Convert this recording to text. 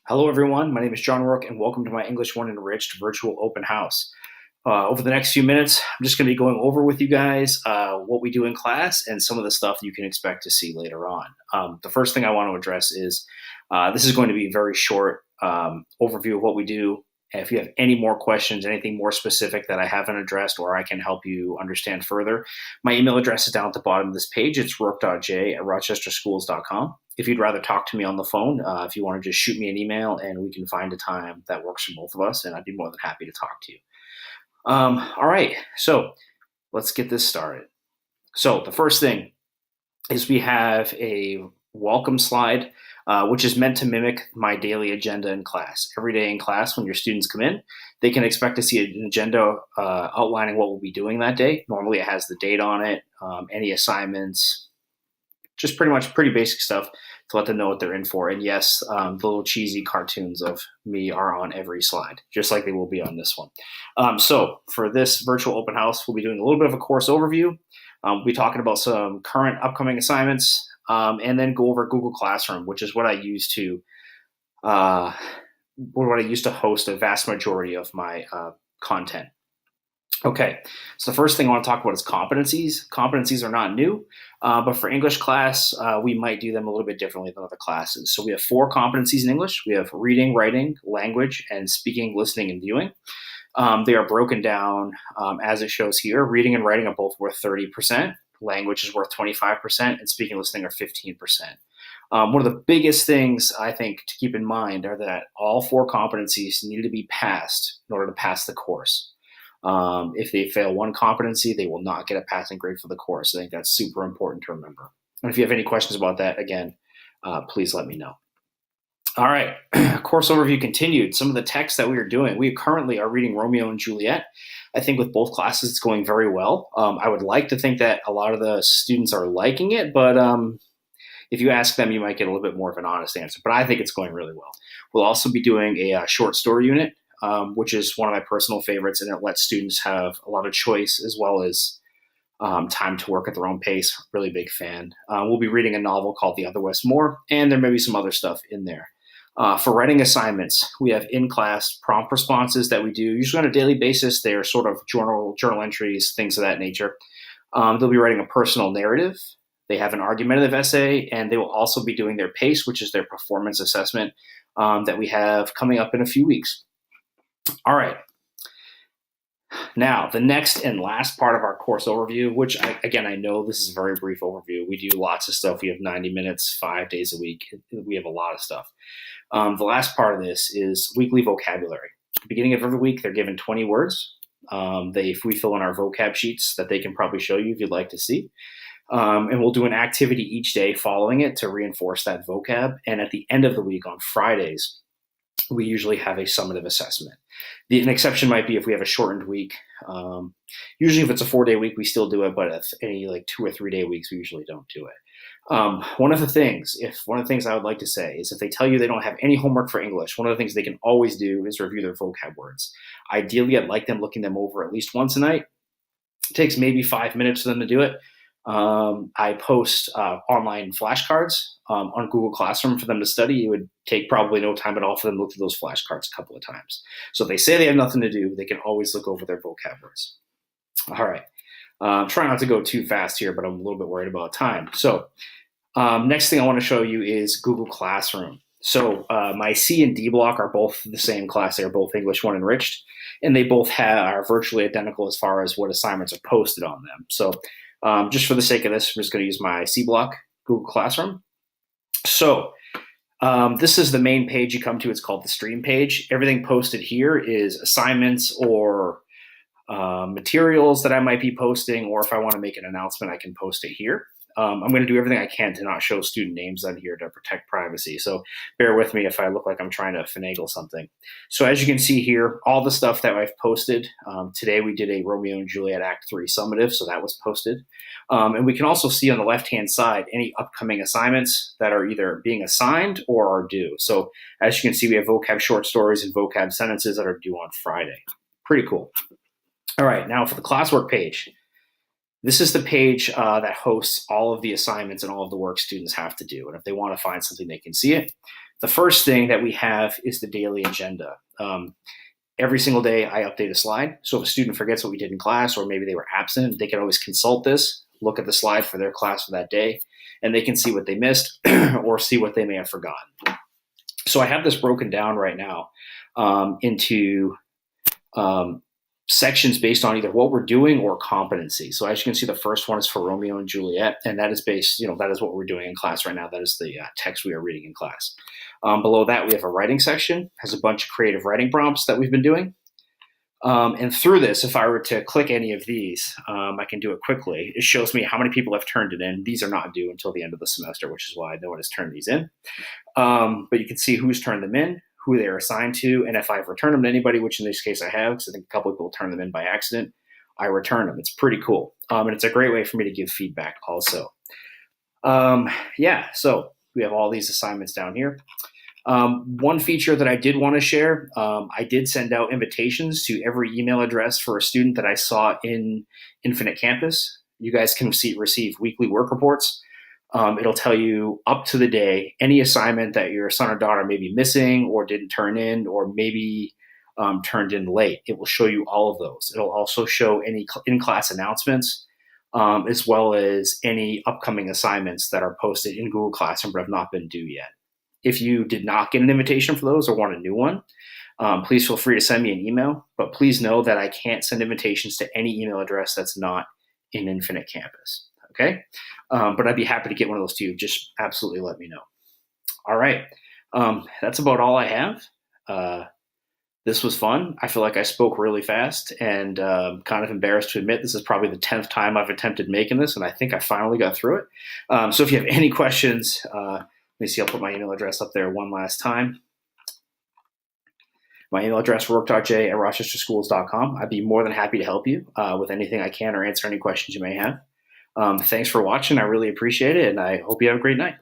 Hello, everyone. My name is John Rourke, and welcome to my English 1 Enriched virtual open house. Over the next few minutes, I'm just going to be going over with you guys what we do in class and some of the stuff you can expect to see later on. The first thing I want to address is this is going to be a very short overview of what we do. And if you have any more questions, anything more specific that I haven't addressed or I can help you understand further, my email address is down at the bottom of this page. It's rourke.j@rochesterschools.com. If you'd rather talk to me on the phone, if you want to just shoot me an email and we can find a time that works for both of us, and I'd be more than happy to talk to you. All right, so let's get this started. So the first thing is we have a welcome slide, which is meant to mimic my daily agenda in class. Every day in class, when your students come in, they can expect to see an agenda outlining what we'll be doing that day. Normally it has the date on it, any assignments, just pretty basic stuff to let them know what they're in for. And yes, the little cheesy cartoons of me are on every slide, just like they will be on this one. So for this virtual open house, we'll be doing a little bit of a course overview. We'll be talking about some current upcoming assignments, and then go over Google Classroom, which is what I use to host a vast majority of my content. Okay, so the first thing I want to talk about is competencies. Competencies are not new, but for English class, we might do them a little bit differently than other classes. So we have 4 competencies in English. We have reading, writing, language, and speaking, listening, and viewing. They are broken down as it shows here. Reading and writing are both worth 30%. Language is worth 25%, and speaking and listening are 15%. One of the biggest things I think to keep in mind are that all 4 competencies need to be passed in order to pass the course. If they fail one competency, they will not get a passing grade for the course. I think that's super important to remember. And if you have any questions about that, again, please let me know. All right, course overview continued. Some of the text that we are doing, we currently are reading Romeo and Juliet. I think with both classes, it's going very well. I would like to think that a lot of the students are liking it, but if you ask them, you might get a little bit more of an honest answer. But I think it's going really well. We'll also be doing a short story unit, which is one of my personal favorites, and it lets students have a lot of choice as well as time to work at their own pace. Really big fan. We'll be reading a novel called The Other West Moor, and there may be some other stuff in there. For writing assignments, we have in-class prompt responses that we do usually on a daily basis. They are sort of journal entries, things of that nature. They'll be writing a personal narrative. They have an argumentative essay, and they will also be doing their PACE, which is their performance assessment that we have coming up in a few weeks. All right. Now, the next and last part of our course overview, which I know this is a very brief overview. We do lots of stuff. We have 90 minutes, 5 days a week. We have a lot of stuff. The last part of this is weekly vocabulary. At the beginning of every week, they're given 20 words. We fill in our vocab sheets that they can probably show you if you'd like to see. And we'll do an activity each day following it to reinforce that vocab. And at the end of the week on Fridays, we usually have a summative assessment. An exception might be if we have a shortened week. Usually if it's a 4-day week, we still do it, but if any 2 or 3 day weeks, we usually don't do it. One of the things I would like to say is if they tell you they don't have any homework for English, one of the things they can always do is review their vocab words. Ideally, I'd like them looking them over at least once a night. It takes maybe 5 minutes for them to do it. I post online flashcards on Google Classroom for them to study. It would take probably no time at all for them to look through those flashcards a couple of times. So if they say they have nothing to do, they can always look over their vocab words. All right. Try not to go too fast here, but I'm a little bit worried about time. So next thing I want to show you is Google Classroom. So my C and D block are both the same class. They're both English 1 Enriched, and they both are virtually identical as far as what assignments are posted on them. So just for the sake of this, I'm just going to use my C block, Google Classroom. So this is the main page you come to. It's called the stream page. Everything posted here is assignments or materials that I might be posting, or if I want to make an announcement, I can post it here. I'm going to do everything I can to not show student names on here to protect privacy. So bear with me if I look like I'm trying to finagle something. So as you can see here, all the stuff that I've posted. Today we did a Romeo and Juliet Act 3 summative, so that was posted. And we can also see on the left-hand side any upcoming assignments that are either being assigned or are due. So as you can see, we have vocab short stories and vocab sentences that are due on Friday. Pretty cool. All right, now for the classwork page. This is the page that hosts all of the assignments and all of the work students have to do. And if they want to find something, they can see it. The first thing that we have is the daily agenda. Every single day I update a slide. So if a student forgets what we did in class, or maybe they were absent, they can always consult this, look at the slide for their class for that day, and they can see what they missed or see what they may have forgotten. So I have this broken down right now into sections based on either what we're doing or competency. So as you can see, the first one is for Romeo and Juliet, and that is based, that is what we're doing in class right now. That is the text we are reading in class. Below that, we have a writing section, has a bunch of creative writing prompts that we've been doing. And through this, if I were to click any of these, I can do it quickly. It shows me how many people have turned it in. These are not due until the end of the semester, which is why no one has turned these in. But you can see who's turned them in, who they are assigned to, and if I've returned them to anybody, which in this case I have, because I think a couple of people turn them in by accident, I return them. It's pretty cool. And it's a great way for me to give feedback also. So we have all these assignments down here. One feature that I did want to share, I did send out invitations to every email address for a student that I saw in Infinite Campus. You guys can receive weekly work reports. It'll tell you up to the day any assignment that your son or daughter may be missing or didn't turn in, or maybe turned in late. It will show you all of those. It'll also show any in-class announcements, as well as any upcoming assignments that are posted in Google Classroom but have not been due yet. If you did not get an invitation for those or want a new one, please feel free to send me an email. But please know that I can't send invitations to any email address that's not in Infinite Campus. Okay? But I'd be happy to get one of those to you. Just absolutely let me know. All right. That's about all I have. This was fun. I feel like I spoke really fast, and kind of embarrassed to admit this is probably the 10th time I've attempted making this, and I think I finally got through it. So if you have any questions, let me see, I'll put my email address up there one last time. My email address, rourke.j@rochesterschools.com. I'd be more than happy to help you with anything I can or answer any questions you may have. Thanks for watching. I really appreciate it, and I hope you have a great night.